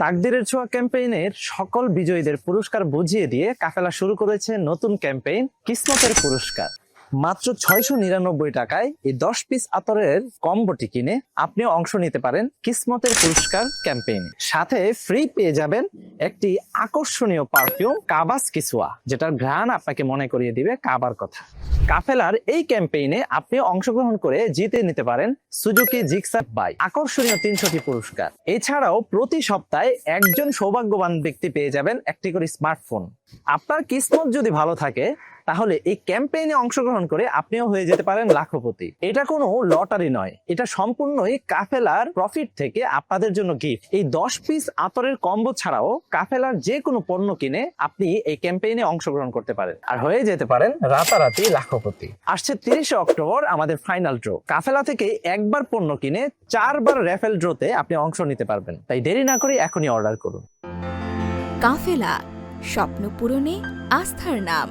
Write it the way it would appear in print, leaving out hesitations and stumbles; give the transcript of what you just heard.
তাকদিরের ছোঁয়া ক্যাম্পেইনের সকল বিজয়ীদের পুরস্কার বুঝিয়ে দিয়ে কাফেলা শুরু করেছে নতুন ক্যাম্পেইন কিসমতের পুরস্কার। মাত্র 699 টাকায় এই 10 পিস আতরের কম্বোটি কিনে আপনিও অংশ নিতে পারেন কিসমতের পুরস্কার ক্যাম্পেইনে। সাথে ফ্রি পেয়ে যাবেন একটি আকর্ষণীয় পারফিউম কাবাস কিসওয়া, যেটার ঘ্রাণ আপনাকে মনে করিয়ে দিবে কাবার কথা। কাফেলার এই ক্যাম্পেইনে আপনি অংশগ্রহণ করে জিতে নিতে পারেন সুজুকি জিক্সার বাইক, আকর্ষণীয় 300টি পুরস্কার। এছাড়াও প্রতি সপ্তাহে একজন সৌভাগ্যবান ব্যক্তি পেয়ে যাবেন একটি করে স্মার্টফোন। আপনার কিসমত যদি ভালো থাকে তাহলে এই ক্যাম্পেইনে অংশগ্রহণ করে আপনিও হয়ে যেতে পারেন লাখপতি। এটা কোনো লটারি নয়, এটা সম্পূর্ণই কাফেলার প্রফিট থেকে আপনাদের জন্য গিফট। এই 10 পিস আতরের কম্বো ছাড়াও কাফেলার যে কোনো পণ্য কিনে আপনি এই ক্যাম্পেইনে অংশগ্রহণ করতে পারেন আর হয়ে যেতে পারেন রাতারাতি লাখপতি। আসছে 30শে অক্টোবর আমাদের ফাইনাল ড্র। কাফেলা থেকে একবার পণ্য কিনে 4 বার র্যাফেল ড্রতে আপনি অংশ নিতে পারবেন। তাই দেরি না করে এখনই অর্ডার করুন। কাফেলা, স্বপ্ন পূরণে আস্থার নাম।